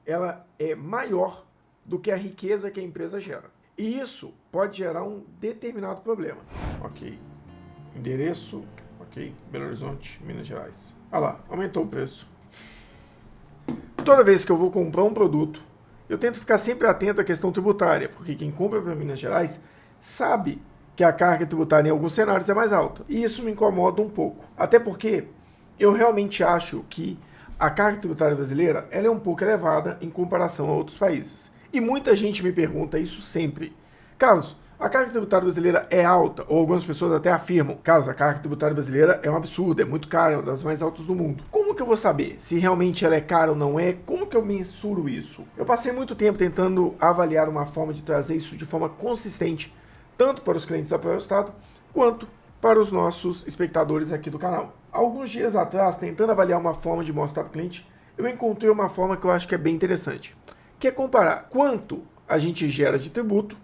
ela é maior do que a riqueza que a empresa gera. E isso pode gerar um determinado problema. Ok. Endereço, ok. Belo Horizonte, Minas Gerais. Olha lá, aumentou o preço. Toda vez que eu vou comprar um produto, eu tento ficar sempre atento à questão tributária, porque quem compra para Minas Gerais sabe que a carga tributária em alguns cenários é mais alta. E isso me incomoda um pouco. Até porque eu realmente acho que a carga tributária brasileira ela é um pouco elevada em comparação a outros países. E muita gente me pergunta isso sempre. Carlos, a carga tributária brasileira é alta? Ou algumas pessoas até afirmam, Carlos, a carga tributária brasileira é um absurdo, é muito cara, é uma das mais altas do mundo. Como que eu vou saber se realmente ela é cara ou não é? Como que eu mensuro isso? Eu passei muito tempo tentando avaliar uma forma de trazer isso de forma consistente, tanto para os clientes da ProEstado, quanto para os nossos espectadores aqui do canal. Alguns dias atrás, tentando avaliar uma forma de mostrar para o cliente, eu encontrei uma forma que eu acho que é bem interessante, que é comparar quanto a gente gera de tributo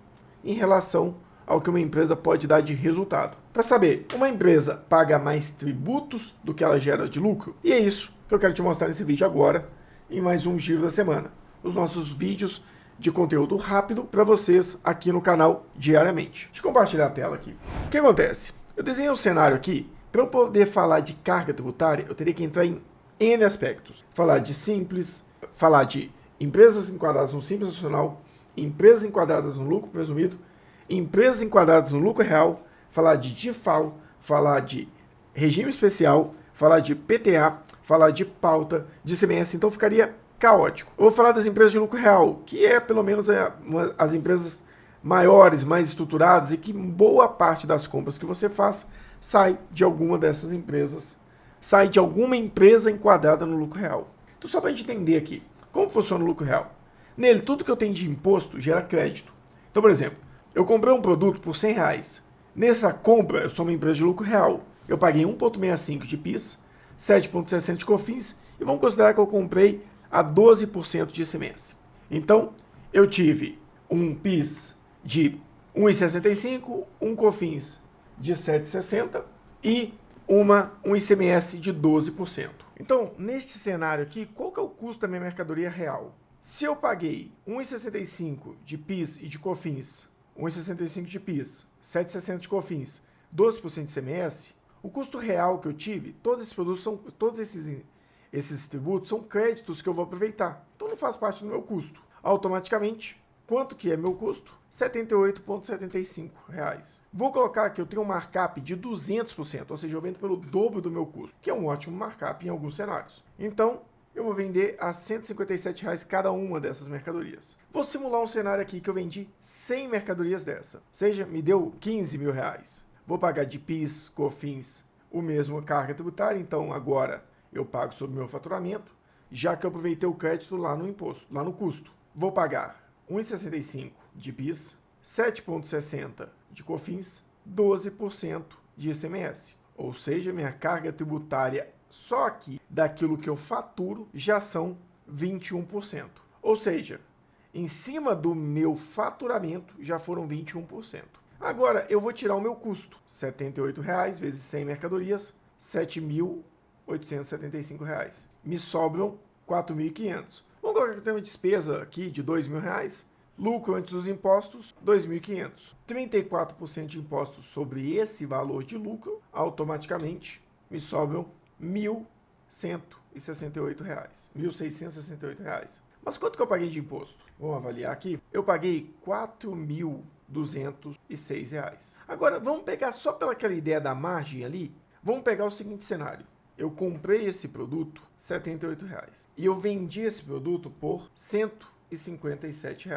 em relação ao que uma empresa pode dar de resultado. Para saber, uma empresa paga mais tributos do que ela gera de lucro? E é isso que eu quero te mostrar nesse vídeo agora, em mais um Giro da Semana. Os nossos vídeos de conteúdo rápido para vocês aqui no canal diariamente. Deixa eu compartilhar a tela aqui. O que acontece? Eu desenhei um cenário aqui. Para eu poder falar de carga tributária, eu teria que entrar em N aspectos. Falar de simples, falar de empresas enquadradas no Simples Nacional, empresas enquadradas no lucro presumido, empresas enquadradas no lucro real, falar de DIFAL, falar de regime especial, falar de PTA, falar de pauta, de ICMS, então ficaria caótico. Eu vou falar das empresas de lucro real, que é pelo menos as empresas maiores, mais estruturadas e que boa parte das compras que você faz sai de alguma dessas empresas, sai de alguma empresa enquadrada no lucro real. Então só para a gente entender aqui, como funciona o lucro real? Nele, tudo que eu tenho de imposto gera crédito. Então, por exemplo, eu comprei um produto por R$100. Nessa compra, eu sou uma empresa de lucro real. Eu paguei 1,65 de PIS, 7,60 de COFINS e vamos considerar que eu comprei a 12% de ICMS. Então, eu tive um PIS de 1,65, um COFINS de 7,60 e um ICMS de 12%. Então, neste cenário aqui, qual que é o custo da minha mercadoria real? Se eu paguei 1,65 de PIS e de COFINS, 1,65 de PIS, 7,60 de COFINS, 12% de ICMS, o custo real que eu tive, todos esses produtos são, todos esses tributos são créditos que eu vou aproveitar. Então não faz parte do meu custo. Automaticamente, quanto que é meu custo? R$ 78,75. Vou colocar que eu tenho um markup de 200%, ou seja, eu vendo pelo dobro do meu custo, que é um ótimo markup em alguns cenários. Então, eu vou vender a R$ 157 cada uma dessas mercadorias. Vou simular um cenário aqui que eu vendi 100 mercadorias dessa, ou seja, me deu R$15 mil. Vou pagar de PIS, COFINS, o mesmo carga tributária, então agora eu pago sobre o meu faturamento, já que eu aproveitei o crédito lá no imposto, lá no custo. Vou pagar 1,65 de PIS, 7,60 de COFINS, 12% de ICMS. Ou seja, minha carga tributária só aqui daquilo que eu faturo já são 21%. Ou seja, em cima do meu faturamento já foram 21%. Agora eu vou tirar o meu custo, R$ 78 vezes 100 mercadorias, R$ 7.875. Me sobram R$ 4.500. Vamos colocar que eu tenho uma despesa aqui de R$ 2.000, lucro antes dos impostos, R$ 2.500. 34% de impostos sobre esse valor de lucro, automaticamente me sobram R$ 1.168. R$ 1.668. Mas quanto que eu paguei de imposto? Vamos avaliar aqui. Eu paguei R$ 4.206. Agora, vamos pegar só pelaquela ideia da margem ali, vamos pegar o seguinte cenário. Eu comprei esse produto R$ 78 e eu vendi esse produto por R$ 157.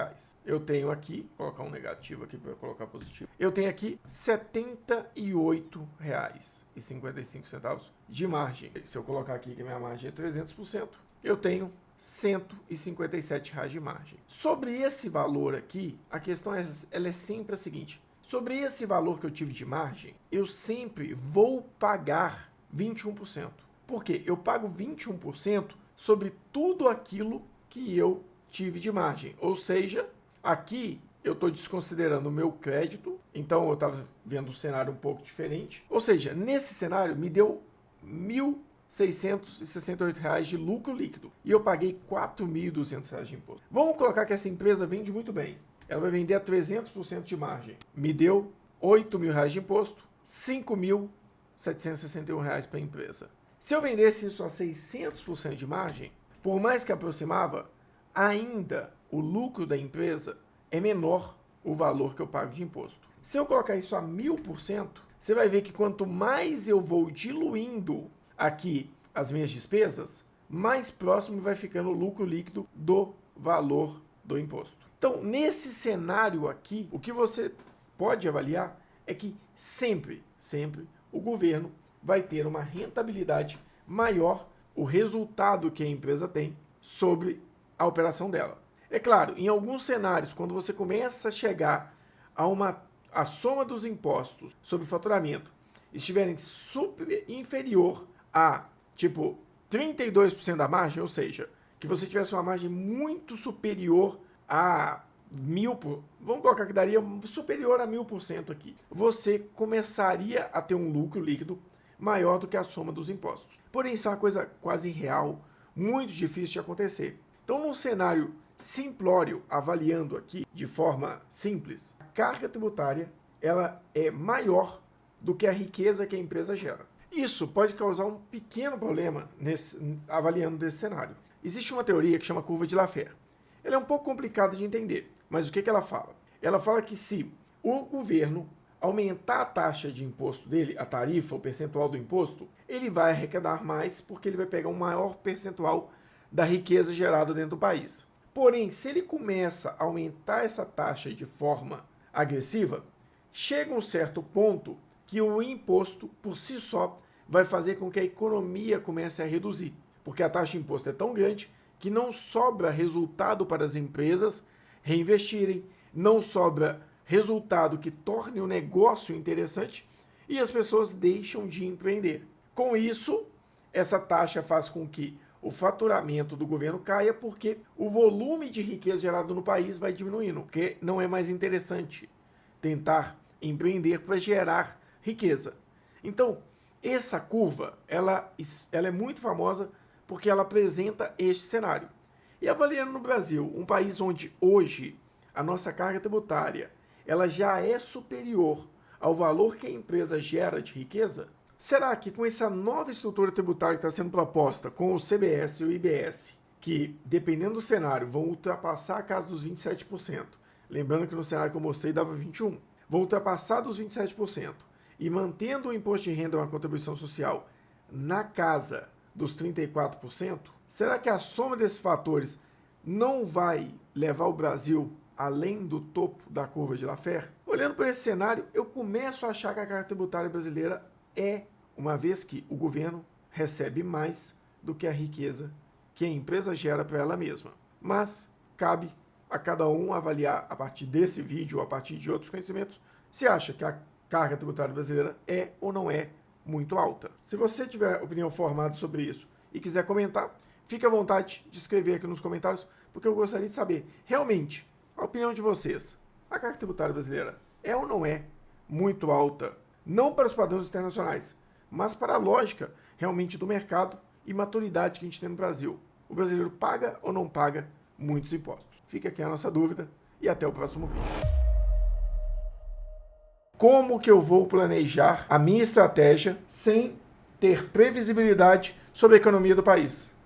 Eu tenho aqui, vou colocar um negativo aqui para colocar positivo. Eu tenho aqui R$ 78,55 de margem. Se eu colocar aqui que a minha margem é 300%, eu tenho R$ 157 de margem. Sobre esse valor aqui, a questão ela é sempre a seguinte. Sobre esse valor que eu tive de margem, eu sempre vou pagar 21%. Por quê? Eu pago 21% sobre tudo aquilo que eu tive de margem. Ou seja, aqui eu estou desconsiderando o meu crédito, então eu estava vendo um cenário um pouco diferente. Ou seja, nesse cenário me deu R$ R$668 de lucro líquido e eu paguei R$4.200 de imposto. Vamos colocar que essa empresa vende muito bem. Ela vai vender a 300% de margem. Me deu R$8.000 de imposto, R$5.761 para a empresa. Se eu vendesse isso a 600% de margem, por mais que aproximava, ainda o lucro da empresa é menor o valor que eu pago de imposto. Se eu colocar isso a 1.000%, você vai ver que quanto mais eu vou diluindo aqui as minhas despesas, mais próximo vai ficando o lucro líquido do valor do imposto. Então, nesse cenário aqui, o que você pode avaliar é que sempre o governo vai ter uma rentabilidade maior, o resultado que a empresa tem sobre a operação dela. É claro, em alguns cenários, quando você começa a chegar a soma dos impostos sobre o faturamento estiverem super inferior a, tipo, 32% da margem, ou seja, que você tivesse uma margem muito superior a 1.000%, vamos colocar que daria superior a 1.000% aqui, você começaria a ter um lucro líquido maior do que a soma dos impostos. Porém, isso é uma coisa quase irreal, muito difícil de acontecer. Então, num cenário simplório, avaliando aqui de forma simples, a carga tributária ela é maior do que a riqueza que a empresa gera. Isso pode causar um pequeno problema avaliando desse cenário. Existe uma teoria que chama curva de Laffer. Ela é um pouco complicada de entender, mas o que ela fala? Ela fala que se o governo aumentar a taxa de imposto dele, a tarifa, o percentual do imposto, ele vai arrecadar mais porque ele vai pegar um maior percentual da riqueza gerada dentro do país. Porém, se ele começa a aumentar essa taxa de forma agressiva, chega um certo ponto que o imposto, por si só, vai fazer com que a economia comece a reduzir. Porque a taxa de imposto é tão grande que não sobra resultado para as empresas reinvestirem, não sobra resultado que torne o negócio interessante e as pessoas deixam de empreender. Com isso, essa taxa faz com que o faturamento do governo caia porque o volume de riqueza gerado no país vai diminuindo, porque não é mais interessante tentar empreender para gerar riqueza. Então, essa curva, ela é muito famosa porque ela apresenta este cenário. E avaliando no Brasil, um país onde hoje a nossa carga tributária ela já é superior ao valor que a empresa gera de riqueza, será que com essa nova estrutura tributária que está sendo proposta com o CBS e o IBS, que, dependendo do cenário, vão ultrapassar a casa dos 27%, lembrando que no cenário que eu mostrei dava 21%, vão ultrapassar dos 27%, e mantendo o imposto de renda e uma contribuição social na casa dos 34%, será que a soma desses fatores não vai levar o Brasil além do topo da curva de Laffer? Olhando para esse cenário, eu começo a achar que a carga tributária brasileira uma vez que o governo recebe mais do que a riqueza que a empresa gera para ela mesma. Mas cabe a cada um avaliar a partir desse vídeo ou a partir de outros conhecimentos se acha que a carga tributária brasileira é ou não é muito alta. Se você tiver opinião formada sobre isso e quiser comentar, fique à vontade de escrever aqui nos comentários, porque eu gostaria de saber realmente a opinião de vocês. A carga tributária brasileira é ou não é muito alta? Não para os padrões internacionais, mas para a lógica realmente do mercado e maturidade que a gente tem no Brasil. O brasileiro paga ou não paga muitos impostos? Fica aqui a nossa dúvida e até o próximo vídeo. Como que eu vou planejar a minha estratégia sem ter previsibilidade sobre a economia do país?